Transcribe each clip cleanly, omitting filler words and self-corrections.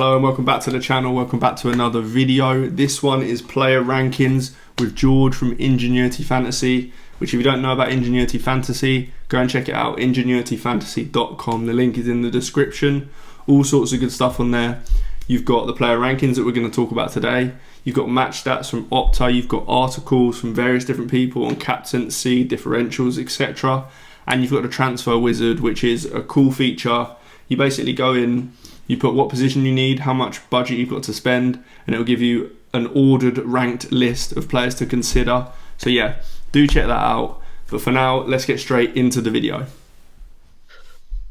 Hello and welcome back to the channel, welcome back to another video. This one is player rankings with George from Ingenuity Fantasy, which if you don't know about Ingenuity Fantasy, go and check it out, ingenuityfantasy.com. The link is in the description. All sorts of good stuff on there. You've got the player rankings that we're going to talk about today. You've got match stats from Opta, you've got articles from various different people on captaincy, differentials, etc. And you've got the transfer wizard, which is a cool feature. You basically go in, you put what position you need, how much budget you've got to spend, and it'll give you an ordered, ranked list of players to consider. So yeah, do check that out. But for now, let's get straight into the video.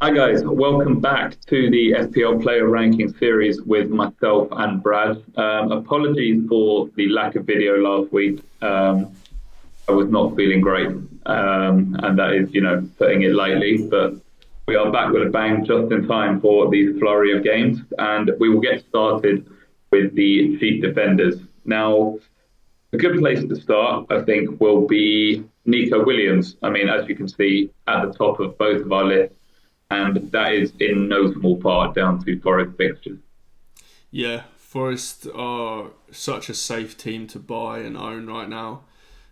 Hi guys, welcome back to the FPL player ranking series with myself and Brad. Apologies for the lack of video last week. I was not feeling great, and that is, putting it lightly, but we are back with a bang just in time for the flurry of games, and we will get started with the cheap defenders. Now, a good place to start, I think, will be Nico Williams. I mean, as you can see at the top of both of our lists, and that is in no small part down to Forest fixtures. Yeah, Forest are such a safe team to buy and own right now.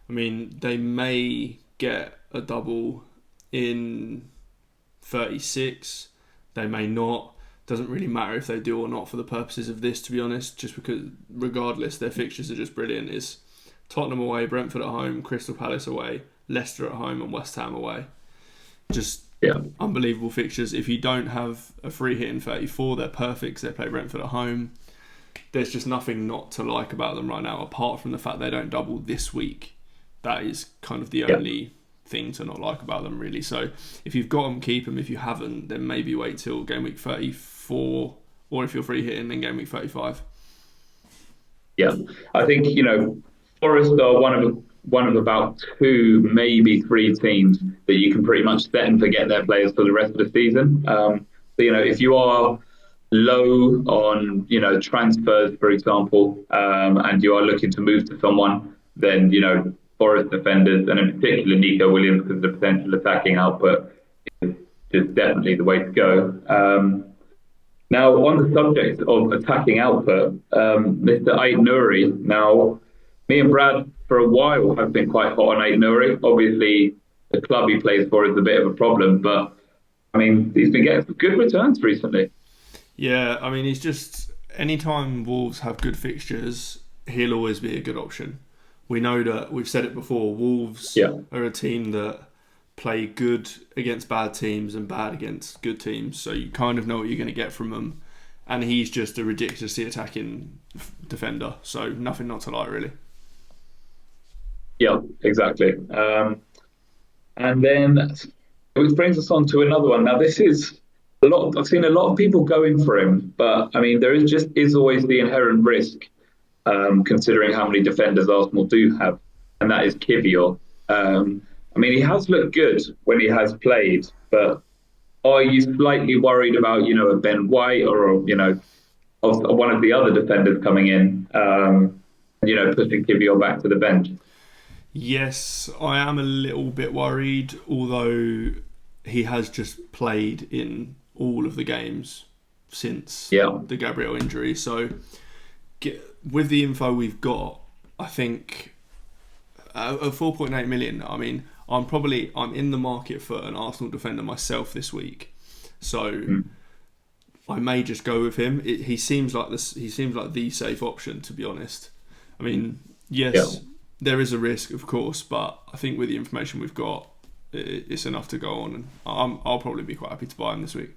I mean, they may get a double in 36. They may not. Doesn't really matter if they do or not for the purposes of this, to be honest, just because regardless, their fixtures are just brilliant. It's Tottenham away, Brentford at home, Crystal Palace away, Leicester at home and West Ham away. Just unbelievable fixtures. If you don't have a free hit in 34, they're perfect. They play Brentford at home. There's just nothing not to like about them right now, apart from the fact they don't double this week. That is kind of the only thing to not like about them, really. So if you've got them, keep them. If you haven't, then maybe wait till game week 34, or if you're free hitting, then game week 35. Yeah, I think Forest are one of about two, maybe three teams that you can pretty much set and forget their players for the rest of the season. So if you are low on transfers, for example, and you are looking to move to someone, then Forest defenders, and in particular Nico Williams, because the potential attacking output is just definitely the way to go. Now, on the subject of attacking output, Mr. Aït-Nouri. Now, me and Brad, for a while, have been quite hot on Aït-Nouri. Obviously, the club he plays for is a bit of a problem, but, I mean, he's been getting some good returns recently. Yeah, I mean, he's just... Anytime Wolves have good fixtures, he'll always be a good option. We know that, we've said it before, Wolves are a team that play good against bad teams and bad against good teams, so you kind of know what you're going to get from them. And he's just a ridiculously attacking defender, so nothing not to like, really. Yeah, exactly. And then, which brings us on to another one. Now, this is a lot. I've seen a lot of people going for him, but I mean, there is always the inherent risk, considering how many defenders Arsenal do have, and that is Kivior. I mean, he has looked good when he has played, but are you slightly worried about, a Ben White or, one of the other defenders coming in, pushing Kivior back to the bench? Yes, I am a little bit worried, although he has just played in all of the games since the Gabriel injury. So with the info we've got, I think at 4.8 million, I mean, I'm in the market for an Arsenal defender myself this week. So I may just go with him. He seems like the safe option, to be honest. I mean, yes, there is a risk, of course, but I think with the information we've got, it's enough to go on, and I'll probably be quite happy to buy him this week.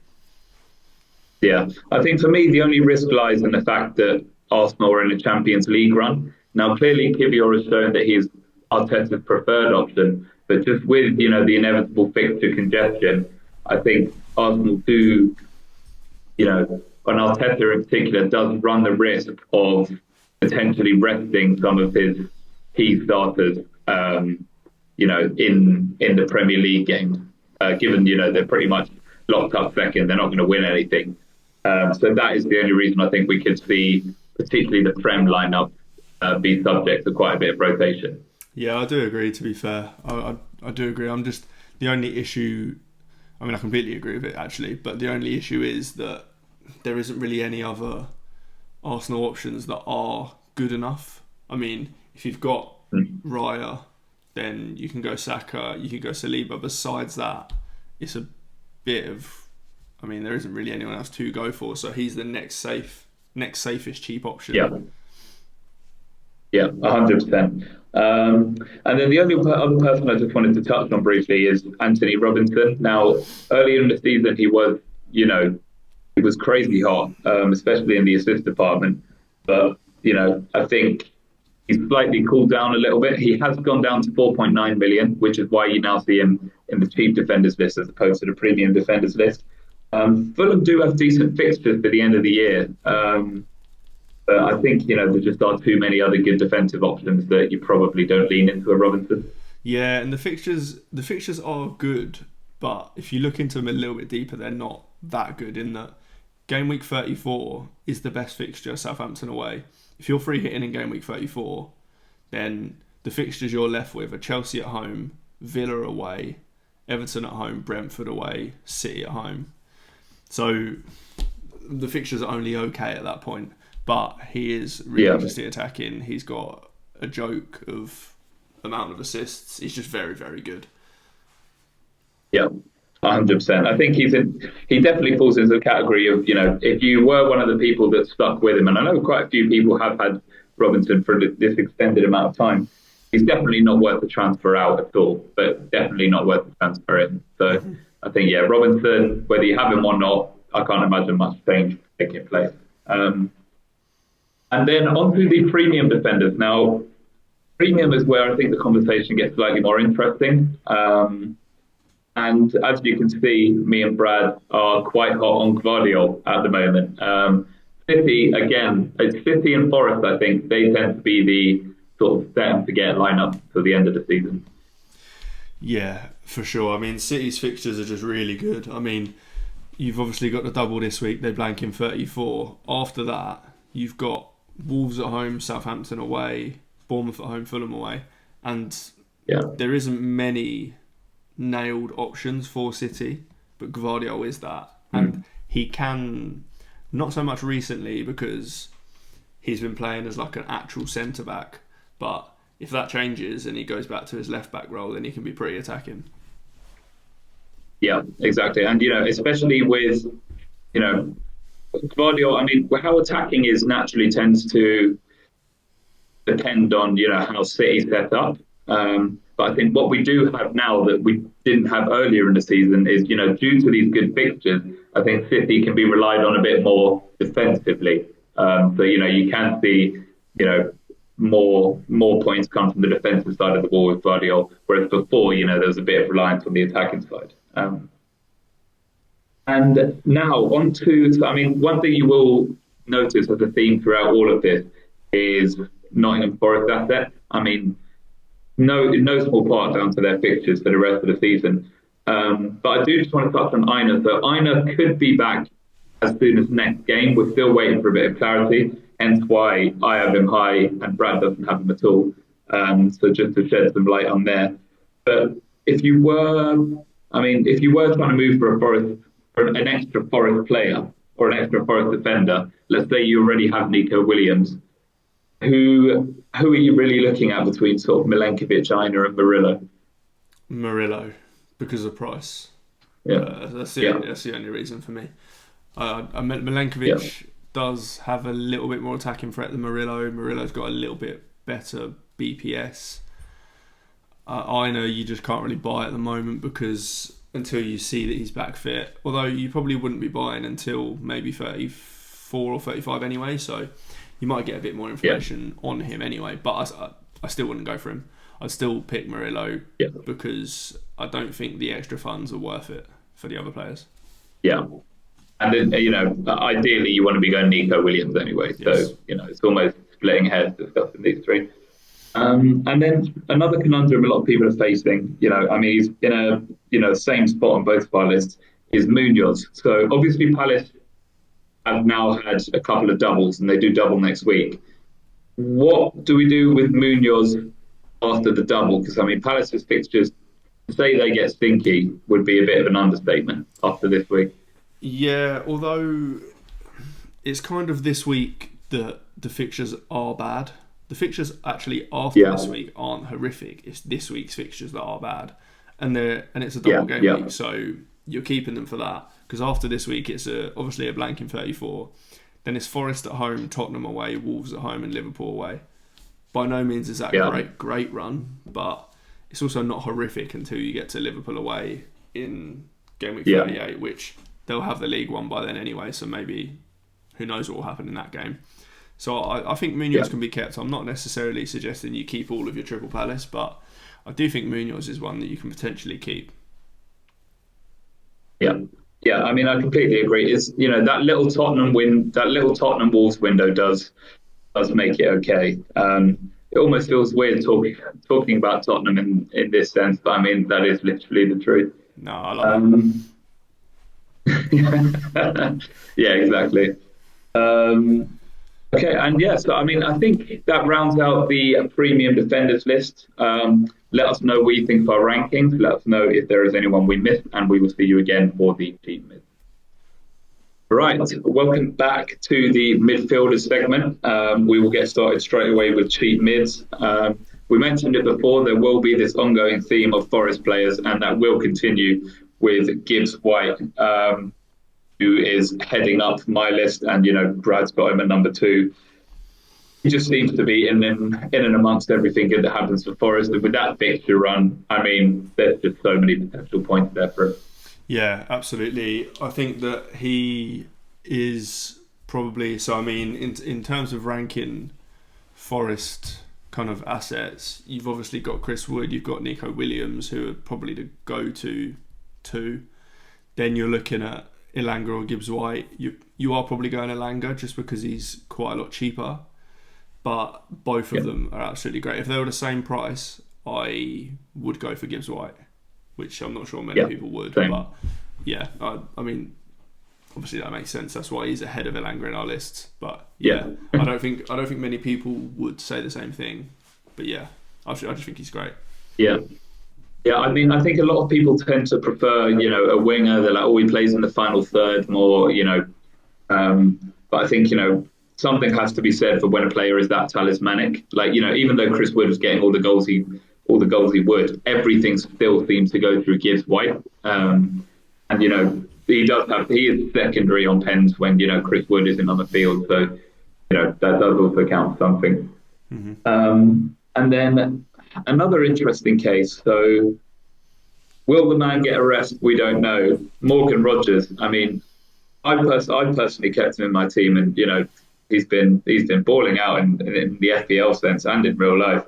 Yeah, I think for me the only risk lies in the fact that Arsenal are in a Champions League run. Now, clearly Kivior has shown that he's Arteta's preferred option, but just with the inevitable fixture congestion, I think Arsenal do, and Arteta in particular does run the risk of potentially resting some of his key starters, in the Premier League games, given they're pretty much locked up second, they're not going to win anything. So that is the only reason I think we could see, particularly the Prem lineup, be subject to quite a bit of rotation. Yeah, I do agree, to be fair. I do agree. I'm just, the only issue, I mean, I completely agree with it, actually, but the only issue is that there isn't really any other Arsenal options that are good enough. I mean, if you've got Raya, then you can go Saka, you can go Saliba. Besides that, it's a bit of, I mean, there isn't really anyone else to go for. So he's the next safest cheap option. Yeah, 100%. And then the only other person I just wanted to touch on briefly is Anthony Robinson. Now, earlier in the season, he was crazy hot, especially in the assist department. But, I think he's slightly cooled down a little bit. He has gone down to 4.9 million, which is why you now see him in the cheap defenders list as opposed to the premium defenders list. Fulham do have decent fixtures for the end of the year. But I think, there just are too many other good defensive options that you probably don't lean into a Robinson. Yeah, and the fixtures are good, but if you look into them a little bit deeper, they're not that good in that game week 34 is the best fixture, Southampton away. If you're free hitting in game week 34, then the fixtures you're left with are Chelsea at home, Villa away, Everton at home, Brentford away, City at home. So the fixtures are only okay at that point. But he is ridiculously attacking. He's got a joke of amount of assists. He's just very, very good. Yeah, 100%. I think he definitely falls into the category of, if you were one of the people that stuck with him, and I know quite a few people have had Robinson for this extended amount of time, he's definitely not worth the transfer out at all, but definitely not worth the transfer in. So I think, Robinson, whether you have him or not, I can't imagine much change taking place. And then onto the premium defenders. Now, premium is where I think the conversation gets slightly more interesting. And as you can see, me and Brad are quite hot on Gvardiol at the moment. City, again, it's City and Forest, I think, they tend to be the sort of set and forget lineup for the end of the season. Yeah, for sure. I mean, City's fixtures are just really good. I mean, you've obviously got the double this week. They blank in 34. After that, you've got Wolves at home, Southampton away, Bournemouth at home, Fulham away, and there isn't many nailed options for City, but Gvardiol is that, and he can, not so much recently because he's been playing as like an actual centre back, but if that changes and he goes back to his left back role, then he can be pretty attacking. Yeah, exactly, and especially with Gvardiol, I mean, how attacking is naturally tends to depend on, how City's set up. But I think what we do have now that we didn't have earlier in the season is, due to these good fixtures, I think City can be relied on a bit more defensively. So, you can see, more points come from the defensive side of the ball with Gvardiol, whereas before, there was a bit of reliance on the attacking side. And now one thing you will notice as a theme throughout all of this is Nottingham Forest assets. I mean, in no small part down to their fixtures for the rest of the season. But I do just want to touch on Aina. So Aina could be back as soon as next game. We're still waiting for a bit of clarity, hence why I have him high and Brad doesn't have him at all. So just to shed some light on there. But if you were trying to move for an extra Forest player or an extra Forest defender, let's say you already have Nico Williams, who are you really looking at between sort of Milenkovic, Aina and Murillo? Murillo, because of price. Yeah, that's the only reason for me. Milenkovic does have a little bit more attacking threat than Murillo. Murillo's got a little bit better BPS. Aina, you just can't really buy at the moment because until you see that he's back fit. Although you probably wouldn't be buying until maybe 34 or 35 anyway, so you might get a bit more information on him anyway. But I still wouldn't go for him. I'd still pick Murillo because I don't think the extra funds are worth it for the other players. Yeah. And then, ideally you want to be going Nico Williams anyway. So, it's almost splitting hairs discussing these three. And then another conundrum a lot of people are facing, he's in a same spot on both of our lists, is Munoz. So obviously Palace have now had a couple of doubles and they do double next week. What do we do with Munoz after the double? Because Palace's fixtures, to say they get stinky would be a bit of an understatement after this week. Yeah, although it's kind of this week the fixtures are bad. The fixtures actually after this week aren't horrific. It's this week's fixtures that are bad, and it's a double game week, so you're keeping them for that. Because after this week, it's obviously a blank in 34. Then it's Forest at home, Tottenham away, Wolves at home, and Liverpool away. By no means is that a great run, but it's also not horrific until you get to Liverpool away in game week 38, which they'll have the league won by then anyway. So maybe who knows what will happen in that game. So I think Munoz can be kept. I'm not necessarily suggesting you keep all of your Triple Palace, but I do think Munoz is one that you can potentially keep. Yeah. I mean, I completely agree. It's that little Tottenham Wolves window does make it okay. It almost feels weird talking about Tottenham in this sense, but I mean that is literally the truth. No, I love it. Yeah, exactly. Okay, and so I mean, I think that rounds out the premium defenders list. Let us know what you think of our rankings. Let us know if there is anyone we missed, and we will see you again for the cheap mids. Right, welcome back to the midfielders segment. We will get started straight away with cheap mids. We mentioned it before, there will be this ongoing theme of Forest players, and that will continue with Gibbs White, who is heading up my list, and Brad's got him at number 2. He just seems to be in and amongst everything good that happens for Forest. And with that fixture run, I mean, there's just so many potential points there for him. Yeah, absolutely. I think that he is probably... So, I mean, in terms of ranking Forest kind of assets, you've obviously got Chris Wood, you've got Nico Williams, who are probably the go-to 2. Then you're looking at Elanga or Gibbs White. You are probably going Elanga just because he's quite a lot cheaper. But both of them are absolutely great. If they were the same price, I would go for Gibbs White, which I'm not sure many people would. Same. But yeah, I mean, obviously that makes sense. That's why he's ahead of Elanga in our lists. But I don't think many people would say the same thing. But yeah, I just think he's great. Yeah. I mean, I think a lot of people tend to prefer, a winger. They're like, he plays in the final third more, But I think, something has to be said for when a player is that talismanic. Like, even though Chris Wood was getting all the goals he would, everything still seems to go through Gibbs White. And he is secondary on pens when, Chris Wood isn't on the field. So, that does also count for something. Mm-hmm. And then another interesting case. So, will the man get a rest? We don't know. Morgan Rogers. I mean, I personally kept him in my team, and he's been balling out in the FPL sense and in real life.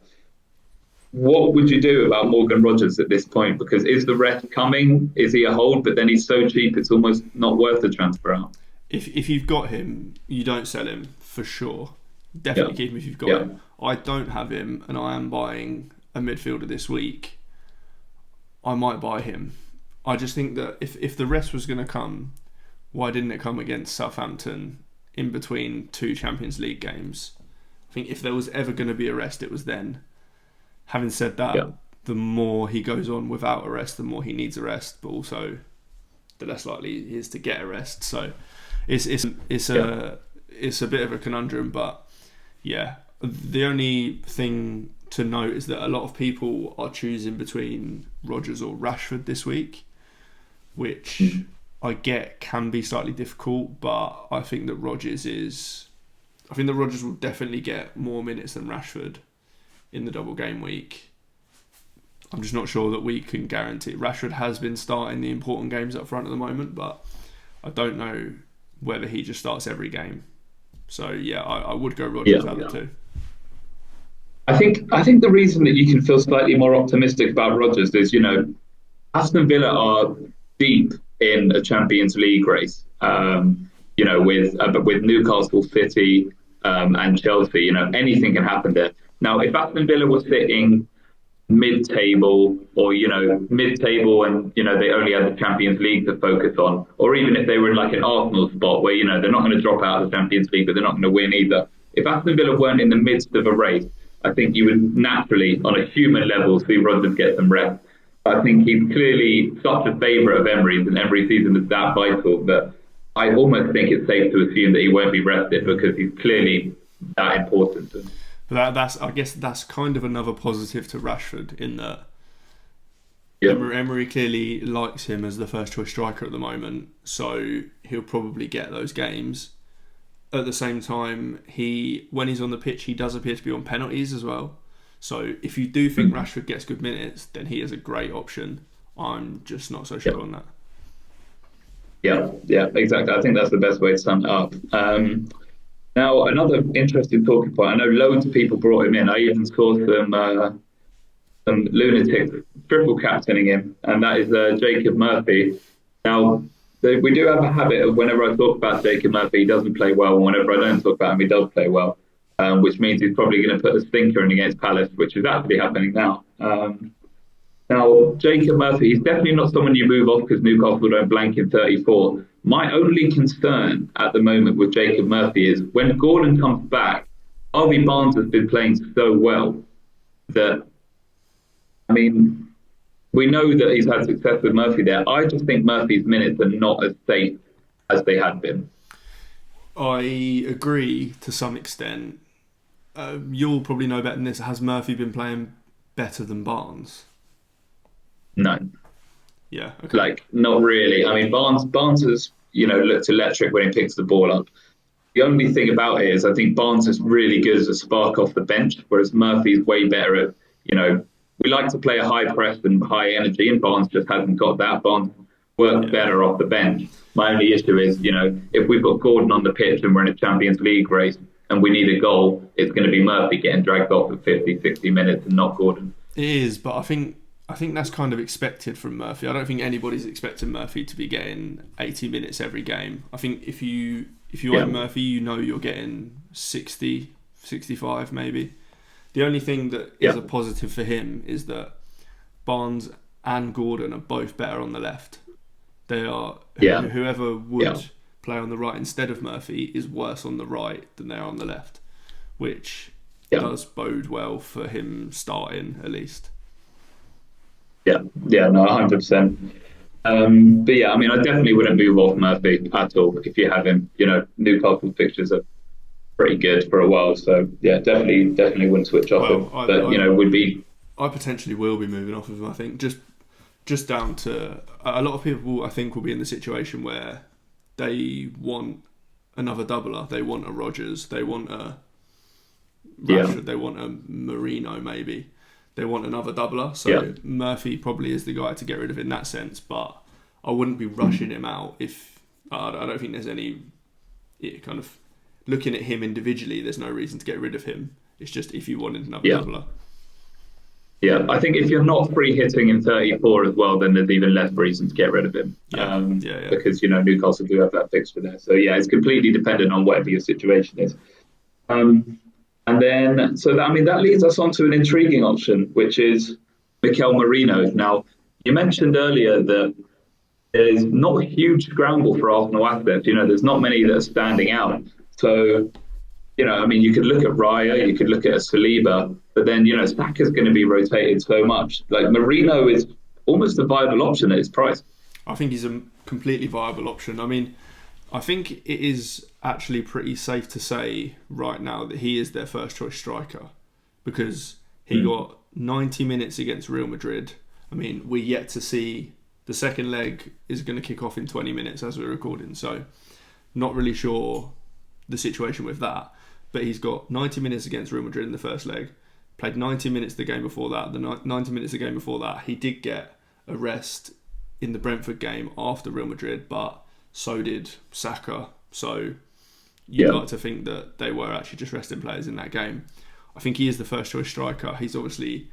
What would you do about Morgan Rogers at this point? Because is the rest coming? Is he a hold? But then he's so cheap, it's almost not worth the transfer out. If you've got him, you don't sell him for sure. Definitely keep him if you've got him. I don't have him, and I am buying a midfielder this week. I might buy him. I just think that if the rest was going to come, why didn't it come against Southampton in between 2 Champions League games? I think if there was ever going to be a rest, it was then. Having said that, the more he goes on without a rest, the more he needs a rest, but also the less likely he is to get a rest. So it's a bit of a conundrum, but yeah. The only thing to note is that a lot of people are choosing between Rodgers or Rashford this week, which I get can be slightly difficult, but I think that Rodgers will definitely get more minutes than Rashford in the double game week. I'm just not sure that we can guarantee. Rashford has been starting the important games up front at the moment, but I don't know whether he just starts every game. So yeah, I would go Rodgers out of the 2. I think the reason that you can feel slightly more optimistic about Rodgers is, Aston Villa are deep in a Champions League race, with Newcastle, City, and Chelsea. Anything can happen there. Now, if Aston Villa was sitting mid-table and, they only had the Champions League to focus on, or even if they were in like an Arsenal spot where, they're not going to drop out of the Champions League, but they're not going to win either. If Aston Villa weren't in the midst of a race, I think you would naturally, on a human level, see Rodgers get some rest. I think he's clearly such a favourite of Emery's, and every season is that vital that I almost think it's safe to assume that he won't be rested because he's clearly that important. But I guess that's kind of another positive to Rashford in that Yeah, Emery clearly likes him as the first choice striker at the moment, so he'll probably get those games. At the same time, when he's on the pitch, he does appear to be on penalties as well. So if you do think Rashford gets good minutes, then he is a great option. I'm just not so sure on that. yeah, exactly. I think that's the best way to sum it up. Now, another interesting talking point. I know loads of people brought him in. I even saw some lunatics triple captaining him, and that is Jacob Murphy. Now, we do have a habit of whenever I talk about Jacob Murphy, he doesn't play well, and whenever I don't talk about him, he does play well, which means he's probably going to put a stinker in against Palace, which is actually happening now. Now, Jacob Murphy, he's definitely not someone you move off because Newcastle don't blank in 34. My only concern at the moment with Jacob Murphy is when Gordon comes back, Harvey Barnes has been playing so well that, I mean, we know that he's had success with Murphy there. I just think Murphy's minutes are not as safe as they had been. I agree to some extent. You'll probably know better than this. Has Murphy been playing better than Barnes? No. Yeah. Okay. Like, not really. I mean, Barnes has, looked electric when he picks the ball up. The only thing about it is I think Barnes is really good as a spark off the bench, whereas Murphy's way better at, we like to play a high press and high energy, and Barnes just hasn't got that. Barnes works better off the bench. My only issue is, if we've got Gordon on the pitch and we're in a Champions League race and we need a goal, it's going to be Murphy getting dragged off at 50, 60 minutes and not Gordon. It is, but I think that's kind of expected from Murphy. I don't think anybody's expecting Murphy to be getting 80 minutes every game. I think if you own Murphy, you're getting 60, 65 maybe. The only thing that is a positive for him is that Barnes and Gordon are both better on the left. They are whoever would play on the right instead of Murphy is worse on the right than they are on the left, which does bode well for him starting at least. No, 100%. But yeah, I mean, I definitely wouldn't move off Murphy at all if you have him. Newcastle's fixtures are pretty good for a while, so yeah, definitely wouldn't switch off him. But would be. I potentially will be moving off of him. I think just down to a lot of people. I think will be in the situation where they want another doubler. They want a Rodgers. They want a Rashford. They want a Marino maybe. They want another doubler, so Murphy probably is the guy to get rid of in that sense. But I wouldn't be rushing him out if I don't think there's any kind of looking at him individually. There's no reason to get rid of him. It's just if you wanted another doubler. Yeah, I think if you're not free hitting in 34 as well, then there's even less reason to get rid of him. Because Newcastle do have that fixture there. So yeah, it's completely dependent on whatever your situation is. And then, that leads us on to an intriguing option, which is Mikel Merino. Now, you mentioned earlier that there's not a huge scramble for Arsenal assets. There's not many that are standing out. So, you could look at Raya, you could look at a Saliba, but then, Saka's going to be rotated so much. Like, Merino is almost a viable option at his price. I think he's a completely viable option. I mean, I think it is actually pretty safe to say right now that he is their first choice striker because he got 90 minutes against Real Madrid. I mean, we're yet to see the second leg is going to kick off in 20 minutes as we're recording. So not really sure the situation with that. But he's got 90 minutes against Real Madrid in the first leg, played 90 minutes the game before that. The 90 minutes the game before that, he did get a rest in the Brentford game after Real Madrid, but so did Saka. So you'd like to think that they were actually just resting players in that game. I think he is the first choice striker. He's obviously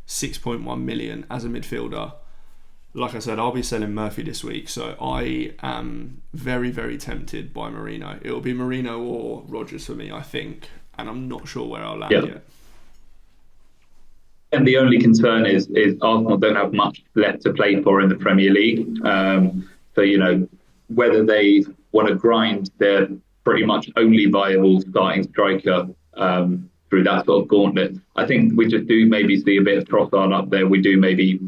6.1 million as a midfielder. Like I said, I'll be selling Murphy this week, so I am very, very tempted by Merino. It'll be Merino or Rodgers for me, I think, and I'm not sure where I'll land yet. And the only concern is Arsenal don't have much left to play for in the Premier League. So, whether they want to grind their pretty much only viable starting striker through that sort of gauntlet. I think we just do maybe see a bit of Trossard up there. We do maybe,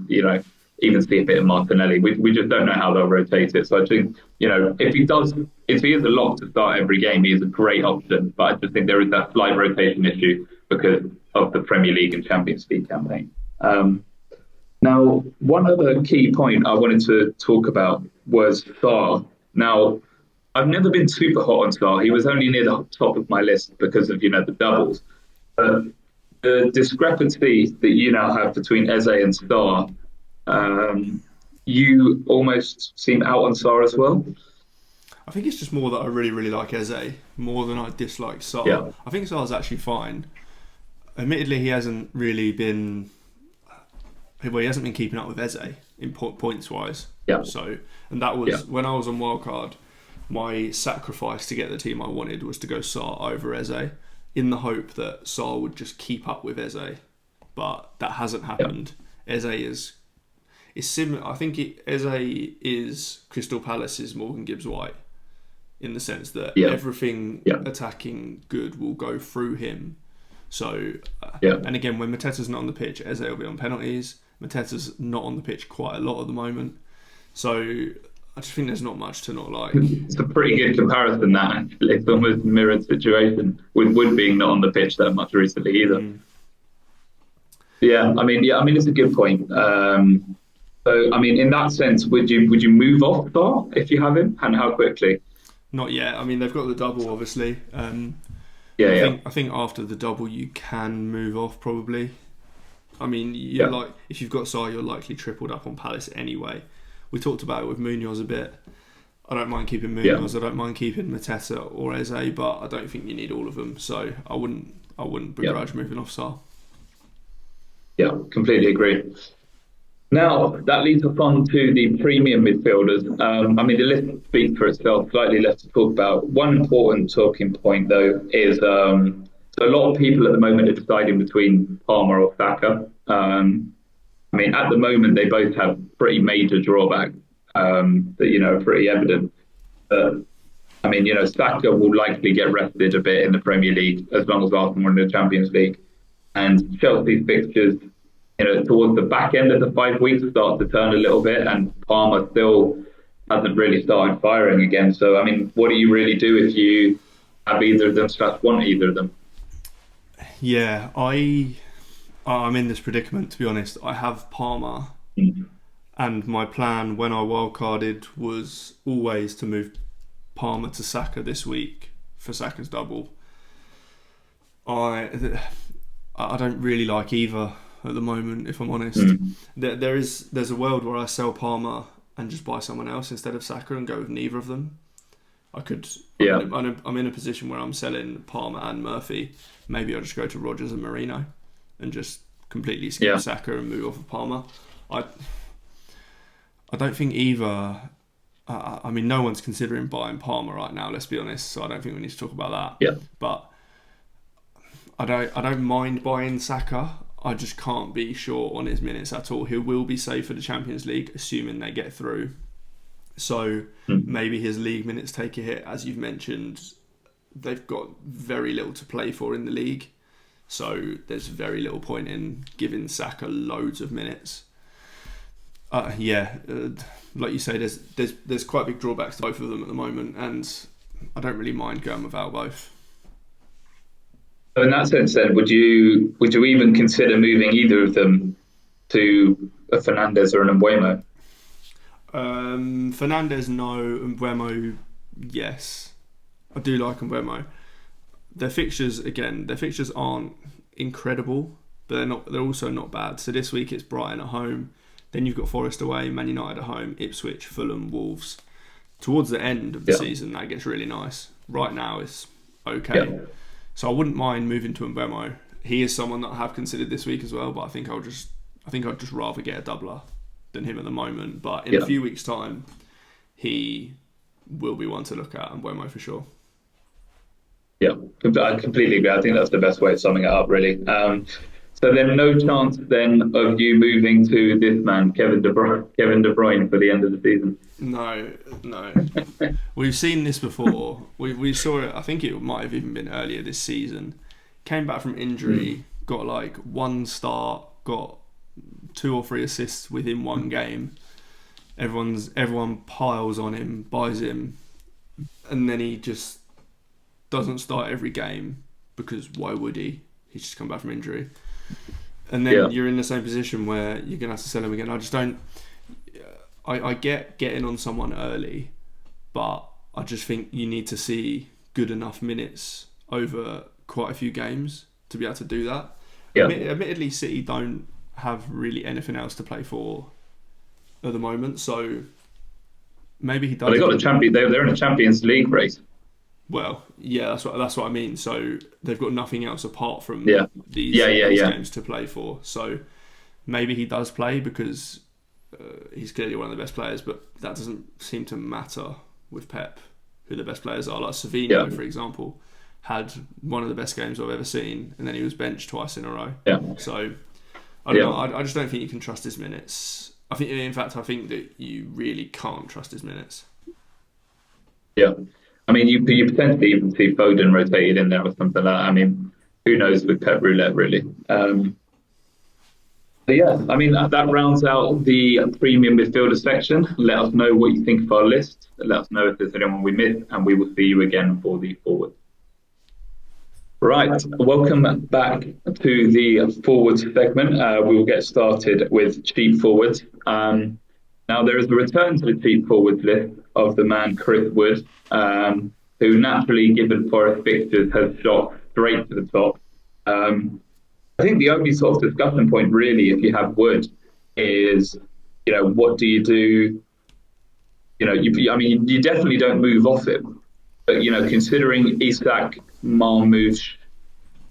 even see a bit of Martinelli. We just don't know how they'll rotate it. So I think, if he is a lock to start every game, he is a great option. But I just think there is that slight rotation issue because of the Premier League and Champions League campaign. Now, one other key point I wanted to talk about was Sarr. Now, I've never been super hot on Sarr. He was only near the top of my list because of, the doubles. But the discrepancy that you now have between Eze and Sarr, you almost seem out on Sarr as well. I think it's just more that I really, really like Eze more than I dislike Sarr. Yeah. I think Sarr's actually fine. Admittedly, he hasn't really been... Well, he hasn't been keeping up with Eze in points-wise. Yeah. So, and that was... When I was on wildcard, my sacrifice to get the team I wanted was to go Sarr over Eze in the hope that Sarr would just keep up with Eze. But that hasn't happened. Yeah. Eze is similar. I think Eze is Crystal Palace's Morgan Gibbs-White in the sense that everything attacking good will go through him. So, and again, when Mateta's not on the pitch, Eze will be on penalties. Mateta's not on the pitch quite a lot at the moment. So, I just think there's not much to not like. It's a pretty good comparison, that, actually. It's almost a mirrored situation with Wood being not on the pitch that much recently either. I mean, it's a good point. So, I mean, in that sense, would you move off Sarr if you have him, and how quickly? Not yet. I mean, they've got the double, obviously. I think after the double, you can move off probably. I mean, if you've got Sarr, you're likely tripled up on Palace anyway. We talked about it with Munoz a bit. I don't mind keeping Munoz. I don't mind keeping Mateta or Eze, but I don't think you need all of them. So I wouldn't begrudge moving off Sarr. Yeah, completely agree. Now, that leads us on to the premium midfielders. I mean, the list speaks for itself, slightly less to talk about. One important talking point, though, is so a lot of people at the moment are deciding between Palmer or Saka. I mean, at the moment, they both have pretty major drawbacks that, are pretty evident. I mean, Saka will likely get rested a bit in the Premier League as long as Arsenal are in the Champions League. And Chelsea's fixtures, towards the back end of the 5 weeks start to turn a little bit, and Palmer still hasn't really started firing again. So, I mean, what do you really do if you have either of them / want either of them? Yeah, I'm in this predicament, to be honest. I have Palmer, and my plan when I wildcarded was always to move Palmer to Saka this week for Saka's double. I don't really like either at the moment, if I'm honest. There's a world where I sell Palmer and just buy someone else instead of Saka and go with neither of them. I could. I'm in a position where I'm selling Palmer and Murphy. Maybe I'll just go to Rodgers and Marino and just completely skip Saka and move off of Palmer. I don't think either. I mean, no one's considering buying Palmer right now. Let's be honest. So I don't think we need to talk about that. Yeah. But I don't mind buying Saka. I just can't be sure on his minutes at all. He will be safe for the Champions League, assuming they get through. So maybe his league minutes take a hit. As you've mentioned, they've got very little to play for in the league. So there's very little point in giving Saka loads of minutes. Like you say, there's quite big drawbacks to both of them at the moment, and I don't really mind going without both. So in that sense, then, would you even consider moving either of them to a Fernandes or an Mbeumo? Fernandes, no. Mbeumo, yes. I do like Mbeumo. Their fixtures aren't incredible, but they're also not bad. So this week it's Brighton at home, then you've got Forest away, Man United at home, Ipswich, Fulham, Wolves. Towards the end of the season, that gets really nice. Right now it's okay. Yeah. So I wouldn't mind moving to Mbeumo. He is someone that I have considered this week as well, but I think I'd just rather get a doubler than him at the moment. But in a few weeks' time, he will be one to look at, Mbeumo for sure. Yeah, I completely agree. I think that's the best way of summing it up, really. So then, no chance then of you moving to this man, Kevin De Bruyne, for the end of the season. No. We've seen this before. We saw it. I think it might have even been earlier this season. Came back from injury, got like one start, got 2 or 3 assists within one game. Everyone piles on him, buys him, and then he just doesn't start every game because why would he? He's just come back from injury. And then you're in the same position where you're going to have to sell him again. I just don't... I get getting on someone early, but I just think you need to see good enough minutes over quite a few games to be able to do that. Yeah. Admittedly, City don't have really anything else to play for at the moment, so maybe he does. Well, they got a champion. They're in a Champions League race. Well, yeah, that's what I mean. So they've got nothing else apart from these games to play for. So maybe he does play because he's clearly one of the best players, but that doesn't seem to matter with Pep, who the best players are. Like Savinho, for example, had one of the best games I've ever seen, and then he was benched twice in a row. Yeah. So I don't know. I just don't think you can trust his minutes. I think that you really can't trust his minutes. Yeah. I mean, you potentially even see Foden rotated in there or something like that. I mean, who knows with Pep Roulette, really. But yeah, I mean, that rounds out the premium midfielder section. Let us know what you think of our list. Let us know if there's anyone we missed, and we will see you again for the forward. Right, welcome back to the forwards segment. We will get started with cheap forwards. Now, there is a return to the cheap forwards list of the man Chris Wood, who naturally, given Forest fixtures, has shot straight to the top. I think the only sort of discussion point, really, if you have Wood, is, what do you do? You definitely don't move off him. But, considering Isak, Marmoush,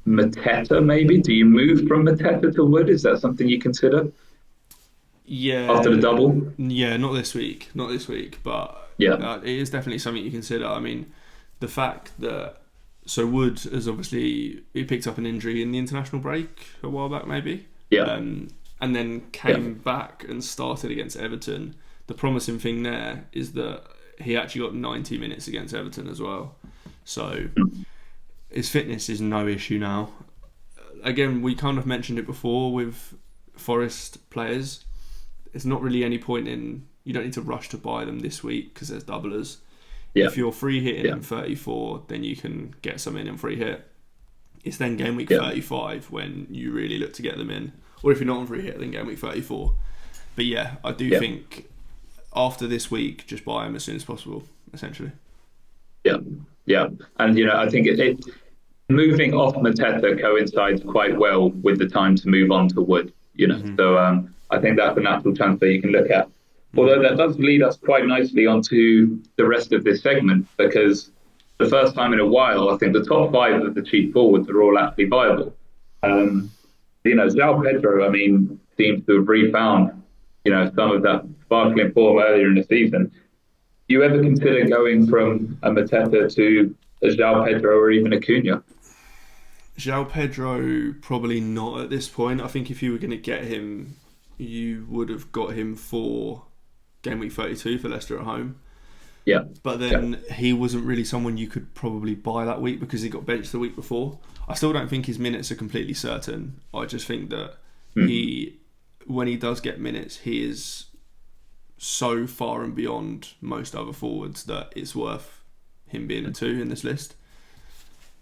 Mateta, maybe, do you move from Mateta to Wood? Is that something you consider? Yeah. After the double? Yeah, not this week, but it is definitely something you consider. I mean, the fact that... So Wood has obviously... He picked up an injury in the international break a while back, maybe. Yeah. And then came back and started against Everton. The promising thing there is that he actually got 90 minutes against Everton as well. So his fitness is no issue now. Again, we kind of mentioned it before with Forest players. There's not really any point in... You don't need to rush to buy them this week because there's doublers. Yeah. If you're free hitting in 34, then you can get some in free hit. It's then game week 35 when you really look to get them in. Or if you're not on free hit, then game week 34. But yeah, I do think after this week, just buy them as soon as possible, essentially. Yeah. And, I think it moving off Mateta coincides quite well with the time to move on to Wood, So I think that's a natural transfer you can look at. Although that does lead us quite nicely onto the rest of this segment, because the first time in a while, I think the top 5 of the cheap forwards are all actually viable. João Pedro, seems to have refound, some of that sparkling form earlier in the season. Do you ever consider going from a Mateta to a João Pedro or even a Cunha? João Pedro, probably not at this point. I think if you were going to get him, you would have got him for game week 32 for Leicester at home. Yeah. But then he wasn't really someone you could probably buy that week because he got benched the week before. I still don't think his minutes are completely certain. I just think that when he does get minutes, he is so far and beyond most other forwards that it's worth him being a 2 in this list.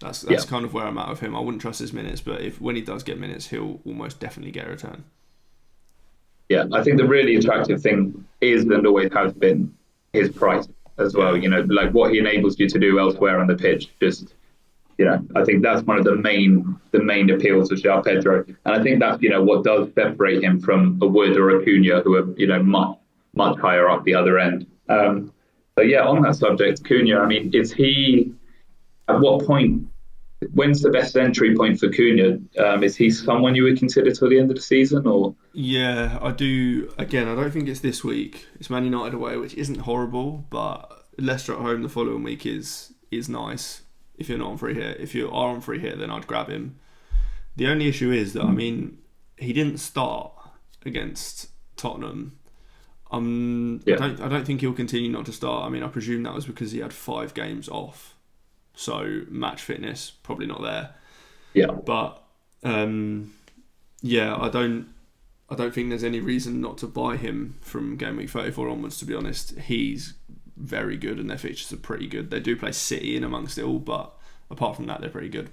That's kind of where I'm at with him. I wouldn't trust his minutes, but when he does get minutes, he'll almost definitely get a return. Yeah, I think the really attractive thing is and always has been his price as well. Like what he enables you to do elsewhere on the pitch. I think that's one of the main appeals of João Pedro, and I think that's what does separate him from a Wood or a Cunha, who are much higher up the other end. But yeah, on that subject, Cunha. Is he at what point? When's the best entry point for Cunha? Is he someone you would consider till the end of the season, or? Yeah, I do. Again, I don't think it's this week. It's Man United away, which isn't horrible, but Leicester at home the following week is nice. If you're not on free hit, if you are on free hit, then I'd grab him. The only issue is that he didn't start against Tottenham. I don't think he'll continue not to start. I presume that was because he had 5 games off. So match fitness probably not there. Yeah. But I don't I don't think there's any reason not to buy him from game week 34 onwards, to be honest. He's very good and their fixtures are pretty good. They do play City in amongst it all, but apart from that, they're pretty good.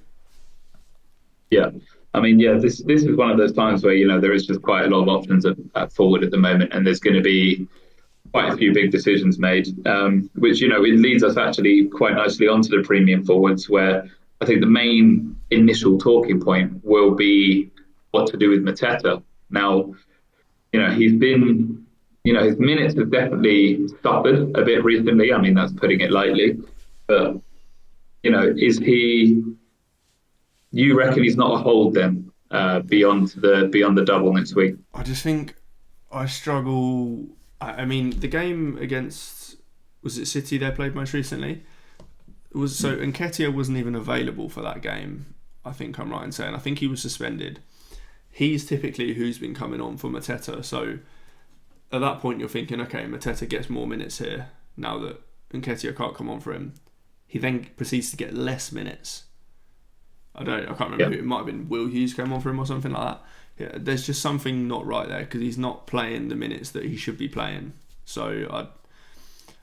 Yeah. I mean, yeah, this is one of those times where, there is just quite a lot of options at forward at the moment, and there's going to be quite a few big decisions made, which, it leads us actually quite nicely onto the premium forwards, where I think the main initial talking point will be what to do with Mateta. Now, he's been, his minutes have definitely suffered a bit recently. I mean, that's putting it lightly. But, is he... You reckon he's not a hold then, beyond the double next week? I just think I struggle. I mean, the game against, was it City they played most recently? Nketiah wasn't even available for that game. I think I'm right in saying. I think he was suspended. He's typically who's been coming on for Mateta. So at that point, you're thinking, okay, Mateta gets more minutes here now that Nketiah can't come on for him. He then proceeds to get less minutes. I can't remember who. It might have been Will Hughes came on for him or something like that. Yeah, there's just something not right there because he's not playing the minutes that he should be playing. So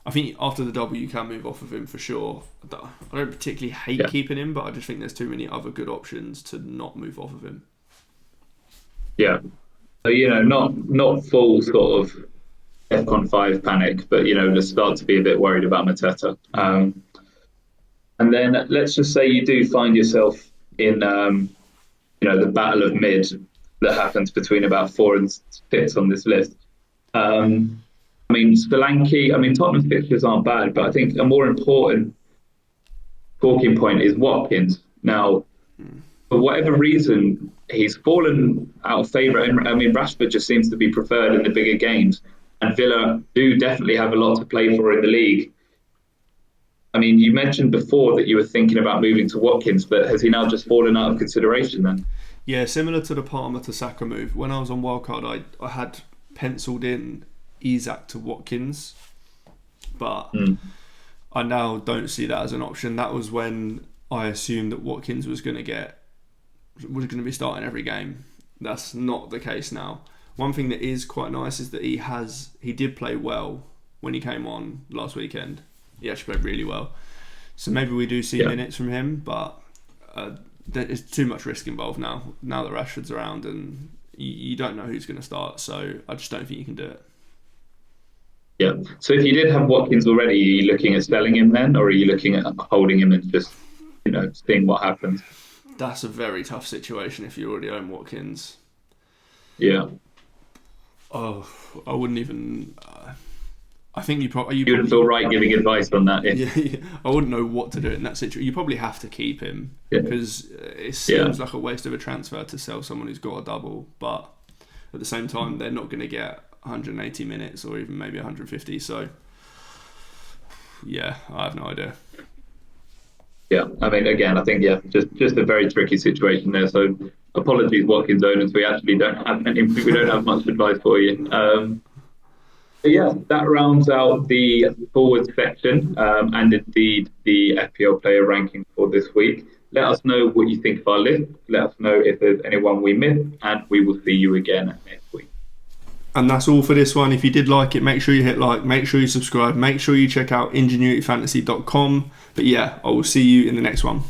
I think after the double you can move off of him for sure. I don't particularly hate keeping him, but I just think there's too many other good options to not move off of him. Yeah, so not full sort of FCON 5 panic, but just start to be a bit worried about Mateta. And then let's just say you do find yourself in the battle of mid that happens between about 4 and 6 on this list. Solanke, Tottenham's fixtures aren't bad, but I think a more important talking point is Watkins. Now, for whatever reason, he's fallen out of favour. Rashford just seems to be preferred in the bigger games, and Villa do definitely have a lot to play for in the league. You mentioned before that you were thinking about moving to Watkins, but has he now just fallen out of consideration then? Yeah, similar to the Palmer to Saka move. When I was on Wildcard, I had penciled in Isak to Watkins, but I now don't see that as an option. That was when I assumed that Watkins was going to be starting every game. That's not the case now. One thing that is quite nice is that he did play well when he came on last weekend. He actually played really well. So maybe we do see minutes from him, but there's too much risk involved now that Rashford's around and you don't know who's going to start. So I just don't think you can do it. Yeah. So if you did have Watkins already, are you looking at selling him then, or are you looking at holding him and just, seeing what happens? That's a very tough situation if you already own Watkins. Yeah. Oh, I wouldn't even... I think you wouldn't feel right giving advice on that. Yeah, I wouldn't know what to do in that situation. You probably have to keep him because it seems like a waste of a transfer to sell someone who's got a double. But at the same time, they're not going to get 180 minutes or even maybe 150. So, yeah, I have no idea. Yeah, again, I think just a very tricky situation there. So, apologies, Watkins owners. We actually don't have much advice for you. That rounds out the forward section and indeed the FPL player ranking for this week. Let us know what you think of our list. Let us know if there's anyone we missed, and we will see you again next week. And that's all for this one. If you did like it, make sure you hit like, make sure you subscribe, make sure you check out ingenuityfantasy.com. But I will see you in the next one.